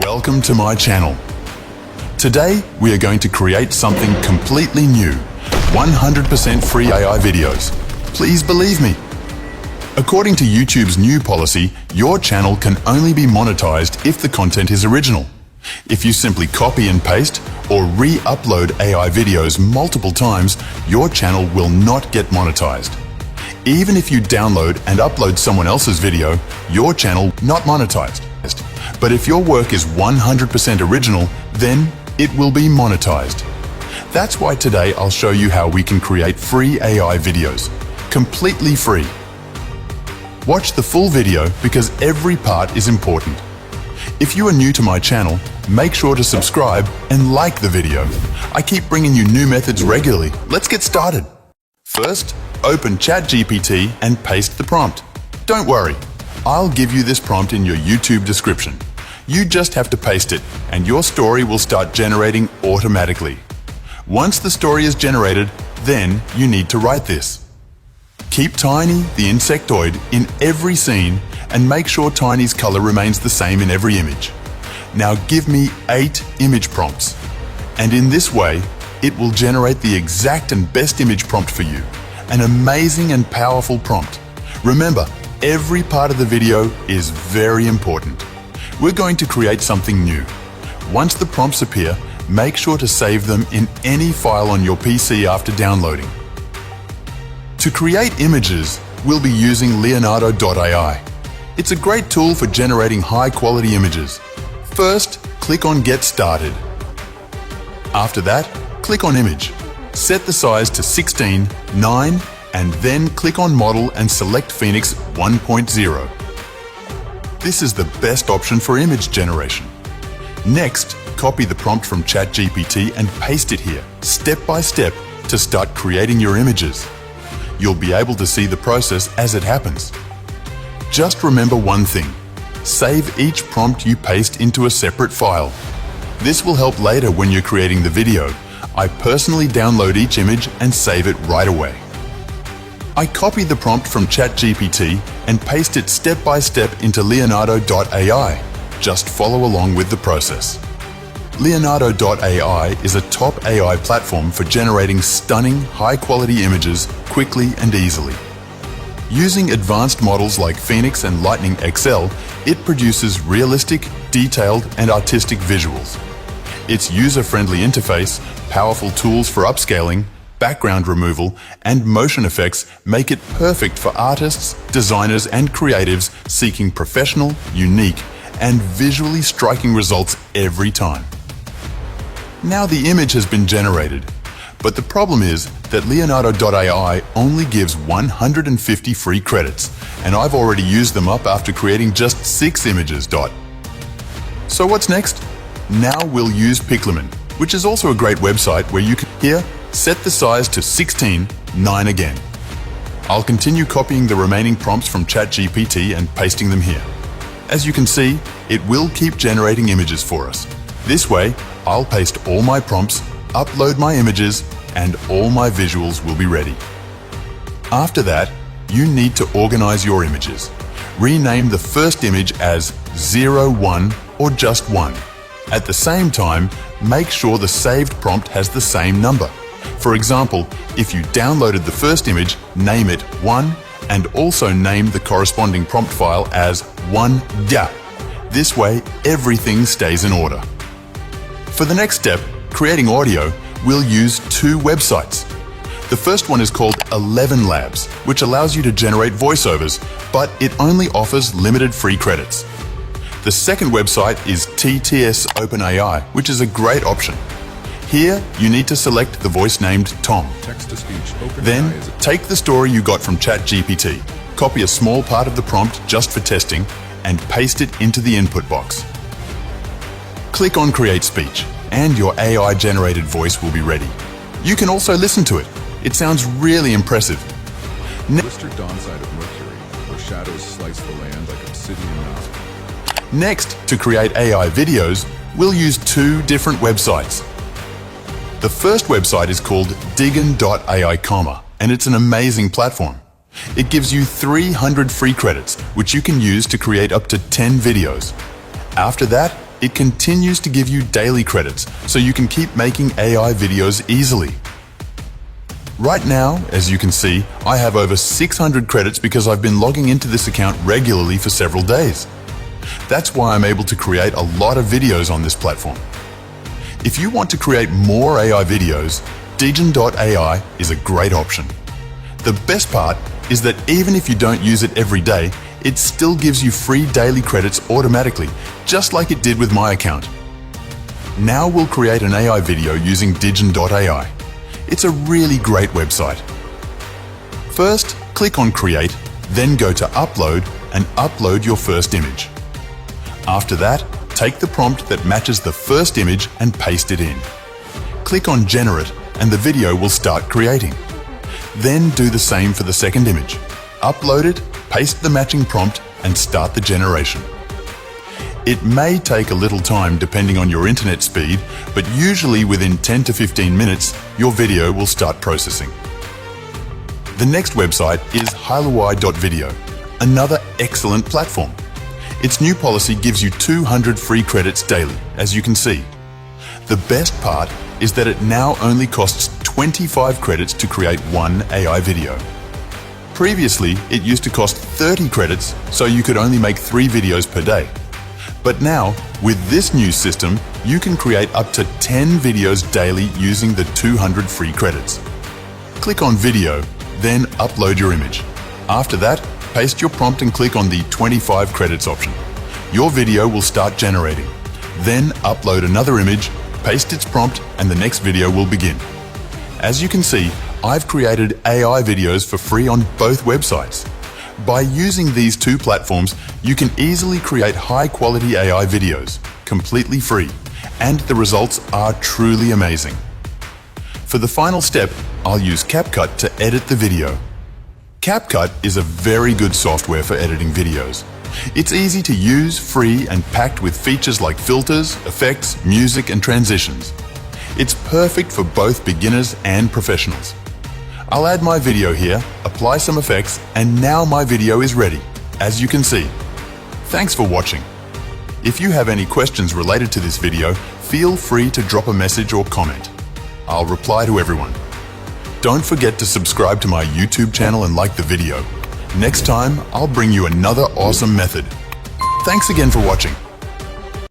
Welcome to my channel. Today, we are going to create something completely new, 100% free AI videos. Please believe me. According to YouTube's new policy, your channel can only be monetized if the content is original. If you simply copy and paste or re-upload AI videos multiple times, your channel will not get monetized. Even if you download and upload someone else's video, your channel not monetized. But if your work is 100% original, then it will be monetized. That's why today I'll show you how we can create free AI videos, completely free. Watch the full video because every part is important. If you are new to my channel, make sure to subscribe and like the video. I keep bringing you new methods regularly. Let's get started. First, open ChatGPT and paste the prompt. Don't worry, I'll give you this prompt in your YouTube description. You just have to paste it and your story will start generating automatically. Once the story is generated, then you need to write this. Keep Tiny, the insectoid, in every scene and make sure Tiny's color remains the same in every image. Now give me 8 image prompts. And in this way, it will generate the exact and best image prompt for you. An amazing and powerful prompt. Remember, every part of the video is very important. We're going to create something new. Once the prompts appear, make sure to save them in any file on your PC after downloading. To create images, we'll be using Leonardo.ai. It's a great tool for generating high-quality images. First, click on Get Started. After that, click on Image. Set the size to 16:9 and then click on Model and select Phoenix 1.0. This is the best option for image generation. Next, copy the prompt from ChatGPT and paste it here, step by step, to start creating your images. You'll be able to see the process as it happens. Just remember one thing. Save each prompt you paste into a separate file. This will help later when you're creating the video. I personally download each image and save it right away. I copy the prompt from ChatGPT and paste it step by step into Leonardo.ai. Just follow along with the process. Leonardo.ai is a top AI platform for generating stunning, high-quality images quickly and easily. Using advanced models like Phoenix and Lightning XL, it produces realistic, detailed, and artistic visuals. Its user-friendly interface, powerful tools for upscaling, background removal, and motion effects make it perfect for artists, designers, and creatives seeking professional, unique, and visually striking results every time. Now the image has been generated, but the problem is that Leonardo.ai only gives 150 free credits, and I've already used them up after creating just 6 images. So what's next? Now we'll use Pixelmator, which is also a great website where you can set the size to 16:9 again. I'll continue copying the remaining prompts from ChatGPT and pasting them here. As you can see, it will keep generating images for us. This way, I'll paste all my prompts, upload my images, and all my visuals will be ready. After that, you need to organize your images. Rename the first image as 01 or just 1. At the same time, make sure the saved prompt has the same number. For example, if you downloaded the first image, name it 1 and also name the corresponding prompt file as 1ga. This way, everything stays in order. For the next step, creating audio, we'll use 2 websites. The first one is called 11 Labs, which allows you to generate voiceovers, but it only offers limited free credits. The second website is TTS OpenAI, which is a great option. Here, you need to select the voice named Tom. Then, take the story you got from ChatGPT, copy a small part of the prompt just for testing, and paste it into the input box. Click on Create Speech, and your AI-generated voice will be ready. You can also listen to it. It sounds really impressive. Blistered dawn side of Mercury, where shadows slice the land like obsidian knives. Next, to create AI videos, we'll use 2 different websites. The first website is called Diggin.ai, and it's an amazing platform. It gives you 300 free credits, which you can use to create up to 10 videos. After that, it continues to give you daily credits so you can keep making AI videos easily. Right now, as you can see, I have over 600 credits because I've been logging into this account regularly for several days. That's why I'm able to create a lot of videos on this platform. If you want to create more AI videos, Digen.ai is a great option. The best part is that even if you don't use it every day, it still gives you free daily credits automatically, just like it did with my account. Now we'll create an AI video using Digen.ai. It's a really great website. First, click on Create, then go to Upload and upload your first image. After that, take the prompt that matches the first image and paste it in. Click on Generate and the video will start creating. Then do the same for the second image. Upload it, paste the matching prompt and start the generation. It may take a little time depending on your internet speed, but usually within 10 to 15 minutes, your video will start processing. The next website is Hiluai.video, another excellent platform. Its new policy gives you 200 free credits daily, as you can see. The best part is that it now only costs 25 credits to create one AI video. Previously, it used to cost 30 credits, so you could only make 3 videos per day. But now, with this new system, you can create up to 10 videos daily using the 200 free credits. Click on Video, then upload your image. After that, paste your prompt and click on the 25 credits option. Your video will start generating. Then upload another image, paste its prompt, and the next video will begin. As you can see, I've created AI videos for free on both websites. By using these two platforms, you can easily create high-quality AI videos, completely free, and the results are truly amazing. For the final step, I'll use CapCut to edit the video. CapCut is a very good software for editing videos. It's easy to use, free, and packed with features like filters, effects, music, and transitions. It's perfect for both beginners and professionals. I'll add my video here, apply some effects, and now my video is ready, as you can see. Thanks for watching. If you have any questions related to this video, feel free to drop a message or comment. I'll reply to everyone. Don't forget to subscribe to my YouTube channel and like the video. Next time, I'll bring you another awesome method. Thanks again for watching.